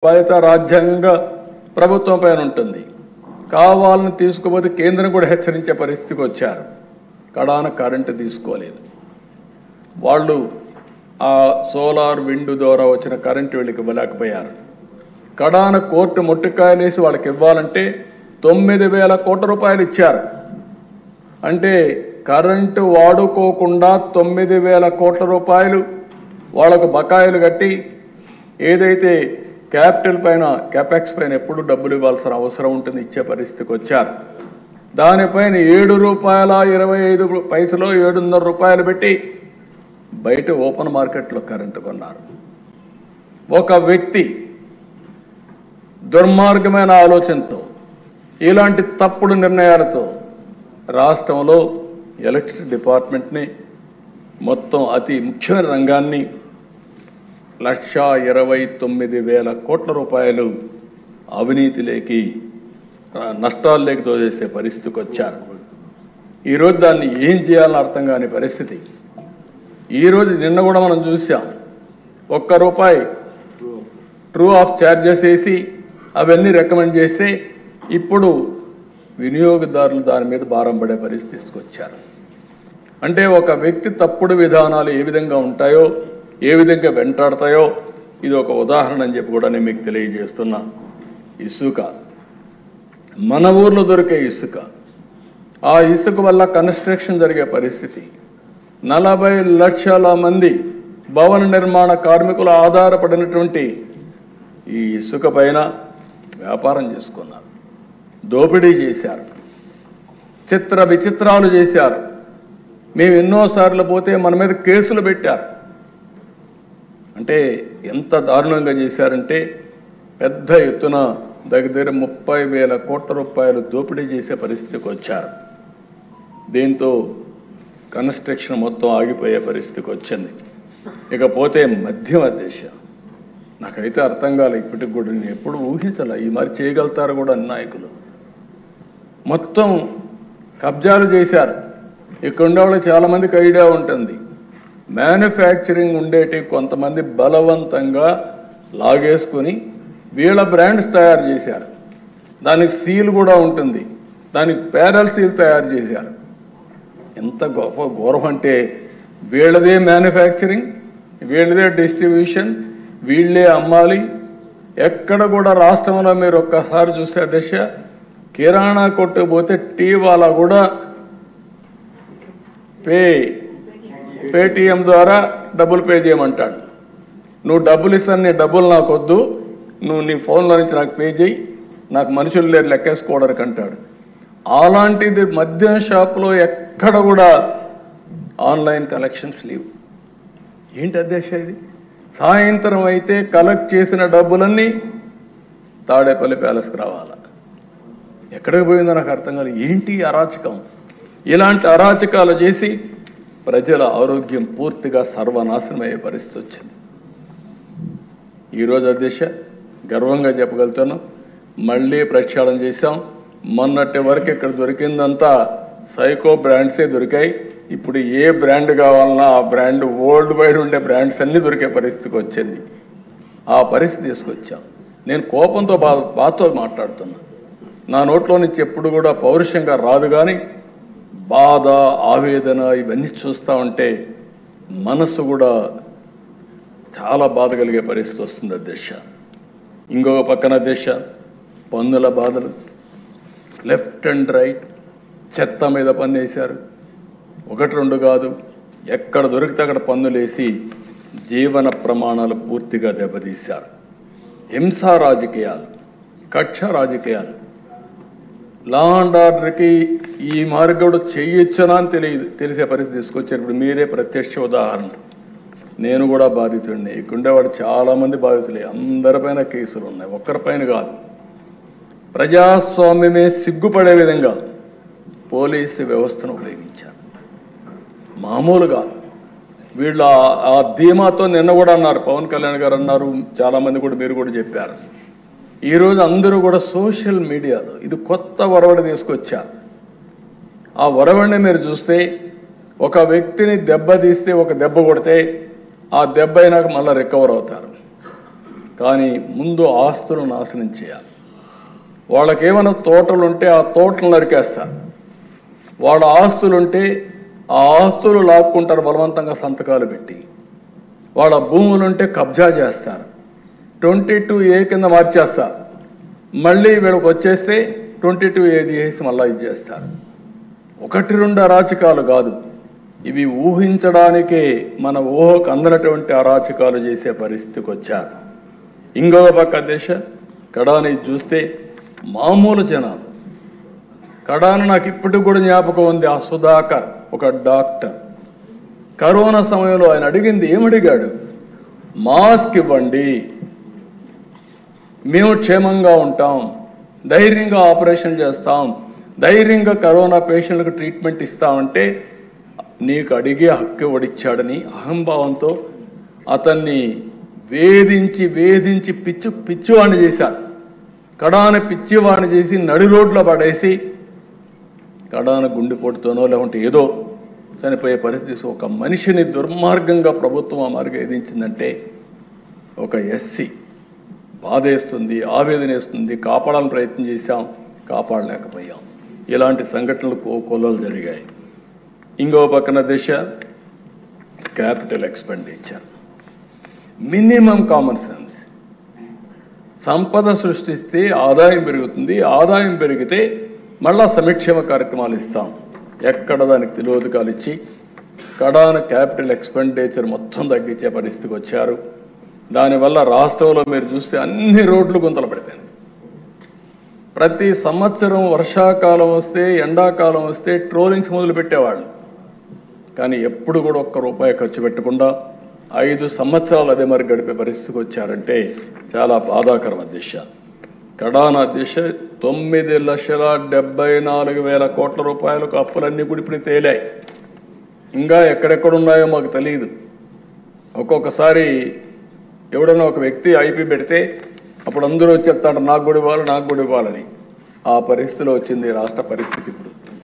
బాధ్యత రాజ్యాంగంగా ప్రభుత్వం పైన ఉంటుంది. కావాలని తీసుకుపోతే కేంద్రం కూడా హెచ్చరించే పరిస్థితికి వచ్చారు. కడాన కరెంటు తీసుకోలేదు. వాళ్ళు ఆ సోలార్ విండ్ ద్వారా వచ్చిన కరెంటు వీళ్ళకి ఇవ్వలేకపోయారు. కడాన కోర్టు మొట్టికాయలేసి వాళ్ళకి ఇవ్వాలంటే 9,000 కోట్ల రూపాయలు ఇచ్చారు. అంటే కరెంటు వాడుకోకుండా 9,000 కోట్ల రూపాయలు వాళ్ళకు బకాయిలు కట్టి ఏదైతే క్యాపిటల్ పైన క్యాపెక్స్ పైన ఎప్పుడు డబ్బులు ఇవ్వాల్సిన అవసరం ఉంటుంది, ఇచ్చే పరిస్థితికి వచ్చారు. దానిపైన ₹7.25 7.5 పెట్టి బయట ఓపెన్ మార్కెట్లో కరెంటు కొన్నారు. ఒక వ్యక్తి దుర్మార్గమైన ఆలోచనతో ఇలాంటి తప్పుడు నిర్ణయాలతో రాష్ట్రంలో ఎలక్ట్రిసిటీ డిపార్ట్మెంట్ని మొత్తం అతి ముఖ్యమైన రంగాన్ని 1,29,000 కోట్ల రూపాయలు అవినీతిలోకి నష్టాల్లోకి తోచేసే పరిస్థితికి వచ్చారు. ఈరోజు దాన్ని ఏం చేయాలని అర్థం కాని పరిస్థితి. ఈరోజు నిన్న కూడా మనం చూసాం, ₹1 ట్రూ ఆఫ్ ఛార్జెస్ వేసి అవన్నీ రికమెండ్ చేస్తే ఇప్పుడు వినియోగదారులు దాని మీద భారం పడే పరిస్థితి తీసుకొచ్చారు. అంటే ఒక వ్యక్తి తప్పుడు విధానాలు ఏ విధంగా ఉంటాయో, ఏ విధంగా వెంటాడతాయో ఇది ఒక ఉదాహరణ అని చెప్పి కూడా నేను మీకు తెలియజేస్తున్నా. ఇసుక, మన ఊర్లో దొరికే ఇసుక, ఆ ఇసుక వల్ల కన్స్ట్రక్షన్ జరిగే పరిస్థితి. 40 లక్షల మంది భవన నిర్మాణ కార్మికులు ఆధారపడినటువంటి ఈ ఇసుక పైన వ్యాపారం చేసుకున్నారు, దోపిడీ చేశారు, చిత్ర విచిత్రాలు చేశారు. మేము ఎన్నోసార్లు పోతే మన మీద కేసులు పెట్టారు. అంటే ఎంత దారుణంగా చేశారంటే పెద్ద ఎత్తున దగ్గర 30,000 కోట్ల రూపాయలు దోపిడీ చేసే పరిస్థితికి వచ్చారు. దీంతో కన్స్ట్రక్షన్ మొత్తం ఆగిపోయే పరిస్థితికి వచ్చింది. ఇకపోతే మద్యం దేశ నాకైతే అర్థం కాలే, ఇప్పటికి కూడా నేను ఎప్పుడు ఊహించాల ఈ మరి చేయగలుగుతారు కూడా నాయకులు. మొత్తం కబ్జాలు చేశారు. ఇక్కడ ఉండే వాళ్ళు చాలామందికి ఐడియా ఉంటుంది. మ్యానుఫ్యాక్చరింగ్ ఉండేటి కొంతమంది బలవంతంగా లాగేసుకొని వీళ్ళ బ్రాండ్స్ తయారు చేశారు. దానికి సీల్ కూడా ఉంటుంది, దానికి ప్యారల్ సీల్ తయారు చేశారు. ఎంత గొప్ప గౌరవం అంటే వీళ్ళదే మ్యానుఫ్యాక్చరింగ్, వీళ్ళదే డిస్ట్రిబ్యూషన్, వీళ్ళే అమ్మాలి. ఎక్కడ కూడా రాష్ట్రంలో మీరు ఒక్కసారి చూస్తే దశ కిరాణా కొట్టు పోతే టీ వాళ్ళ కూడా పేటిఎం ద్వారా డబ్బులు పే చేయమంటాడు. నువ్వు డబ్బులు ఇస్తాను, నీ డబ్బులు నాకు వద్దు, నువ్వు నీ ఫోన్లో నుంచి నాకు పే చేయి, నాకు మనుషులు లేరు లెక్కేసుకోవడానికి అంటాడు. అలాంటిది మద్యం షాప్లో ఎక్కడ కూడా ఆన్లైన్ కలెక్షన్స్ లేవు. ఏంటి అధ్యక్ష ఇది? సాయంత్రం అయితే కలెక్ట్ చేసిన డబ్బులన్నీ తాడేపల్లి ప్యాలెస్కి రావాలా? ఎక్కడికి పోయిందో నాకు అర్థం కాదు. ఏంటి అరాచకం? ఇలాంటి అరాచకాలు చేసి ప్రజల ఆరోగ్యం పూర్తిగా సర్వనాశనం అయ్యే పరిస్థితి వచ్చింది. ఈరోజు అధ్యక్ష గర్వంగా చెప్పగలుగుతాను, మళ్ళీ ప్రక్షాళన చేశాం. మొన్నటి వరకు ఇక్కడ దొరికిందంతా సైకో బ్రాండ్సే దొరికాయి. ఇప్పుడు ఏ బ్రాండ్ కావాలన్నా ఆ బ్రాండ్, వరల్డ్ వైడ్ ఉండే బ్రాండ్స్ అన్నీ దొరికే పరిస్థితికి వచ్చింది. ఆ పరిస్థితి తీసుకొచ్చాం. నేను కోపంతో బాధతో మాట్లాడుతున్నా. నా నోట్లో నుంచి ఎప్పుడు కూడా పౌరుషంగా రాదు, కానీ బాధ, ఆవేదన ఇవన్నీ చూస్తూ ఉంటే మనసు కూడా చాలా బాధ కలిగే పరిస్థితి వస్తుంది అధ్యక్ష. ఇంకొక పక్కన అధ్యక్ష పన్నుల బాధలు, లెఫ్ట్ అండ్ రైట్ చెత్త మీద పన్ను వేశారు. 1-2 కాదు, ఎక్కడ దొరికితే అక్కడ పన్నులేసి జీవన ప్రమాణాలు పూర్తిగా దెబ్బతీశారు. హింసా రాజకీయాలు, కక్ష రాజకీయాలు, లా అండ్ ఆర్డర్కి ఈ మార్గడు చేయొచ్చనా అని తెలిసే పరిస్థితి తీసుకొచ్చేటప్పుడు మీరే ప్రత్యక్ష ఉదాహరణ. నేను కూడా బాధితుడిని, ఇక్కడుండేవాడు చాలామంది బాధితులే, అందరిపైన కేసులు ఉన్నాయి, ఒక్కరిపైన కాదు. ప్రజాస్వామ్యమే సిగ్గుపడే విధంగా పోలీసు వ్యవస్థను ఉపయోగించారు. మామూలుగా వీళ్ళు ఆ ధీమాతో నిన్న కూడా అన్నారు, పవన్ కళ్యాణ్ గారు అన్నారు, చాలామంది కూడా మీరు కూడా చెప్పారు. ఈరోజు అందరూ కూడా సోషల్ మీడియాలో ఇది కొత్త ఒరవడి తీసుకొచ్చారు. ఆ ఒరవడిని మీరు చూస్తే ఒక వ్యక్తిని దెబ్బ తీస్తే, ఒక దెబ్బ కొడితే ఆ దెబ్బ అయినాక మళ్ళీ రికవర్ అవుతారు. కానీ ముందు ఆస్తులు నాశనం చేయాలి. వాళ్ళకేమైనా తోటలుంటే ఆ తోటలు నరికేస్తారు. వాళ్ళ ఆస్తులుంటే ఆ ఆస్తులు లాక్కుంటారు బలవంతంగా సంతకాలు పెట్టి. వాళ్ళ భూములుంటే కబ్జా చేస్తారు. 22A కింద మార్చేస్తారు. మళ్ళీ వీళ్ళకి వచ్చేస్తే 22A తీసేసి మళ్ళీ ఇది చేస్తారు. 1-2 అరాచకాలు కాదు, ఇవి ఊహించడానికే మన ఊహకు అందనటువంటి అరాచకాలు చేసే పరిస్థితికి వచ్చారు. ఇంకొక పక్క దేశ కడాని చూస్తే మామూలు జనాలు. కడాన నాకు ఇప్పటికి కూడా జ్ఞాపకం ఉంది. ఆ సుధాకర్ ఒక డాక్టర్ కరోనా సమయంలో ఆయన అడిగింది ఏమడిగాడు? మాస్క్ ఇవ్వండి, మేము క్షేమంగా ఉంటాం, ధైర్యంగా ఆపరేషన్ చేస్తాం, ధైర్యంగా కరోనా పేషెంట్లకు ట్రీట్మెంట్ ఇస్తామంటే నీకు అడిగే హక్కు ఇవ్వడిచ్చాడని అహంభావంతో అతన్ని వేధించి వేధించి పిచ్చివాణ్ణి చేశారు. కడాన పిచ్చివాణ్ణి చేసి నడి రోడ్లో పడేసి కడాన గుండెపోటుతోనో లేకుంటే ఏదో చనిపోయే పరిస్థితి. ఒక మనిషిని దుర్మార్గంగా ప్రభుత్వం ఆ మార్గం ఏదించిందంటే ఒక ఎస్సీ బాధేస్తుంది, ఆవేదన వేస్తుంది. కాపాడాలని ప్రయత్నం చేశాం, కాపాడలేకపోయాం. ఇలాంటి సంఘటనలు కోకొల్లలు జరిగాయి. ఇంకో పక్కన దేశ capital expenditure, minimum common sense. సంపద సృష్టిస్తే ఆదాయం పెరుగుతుంది, ఆదాయం పెరిగితే మళ్ళా సంక్షేమ కార్యక్రమాలు ఇస్తాం. ఎక్కడ దానికి తెలియదుకాలు ఇచ్చి కడాన క్యాపిటల్ ఎక్స్పెండిచర్ మొత్తం తగ్గించే పరిస్థితికి వచ్చారు. దానివల్ల రాష్ట్రంలో మీరు చూస్తే అన్ని రోడ్లు గుంతలు పడిపోయింది. ప్రతి సంవత్సరం వర్షాకాలం వస్తే ఎండాకాలం వస్తే ట్రోలింగ్స్ మొదలు పెట్టేవాళ్ళు. కానీ ఎప్పుడు కూడా ₹1 ఖర్చు పెట్టకుండా 5 సంవత్సరాలు అదే మరి గడిపే పరిస్థితికి వచ్చారంటే చాలా బాధాకరం. దిశ కడాన దిశ ₹9,74,000 కోట్ల అప్పులన్నీ కూడా ఇప్పుడు తేలాయి. ఇంకా ఎక్కడెక్కడున్నాయో మాకు తెలియదు. ఒక్కొక్కసారి ఎవడన్నా ఒక వ్యక్తి ఐపీ పెడితే అప్పుడు అందరూ చెప్తాడు నాకు కూడా ఇవ్వాలి, నాకు కూడా ఇవ్వాలని. ఆ పరిస్థితిలో వచ్చింది రాష్ట్ర పరిస్థితి ఇప్పుడు.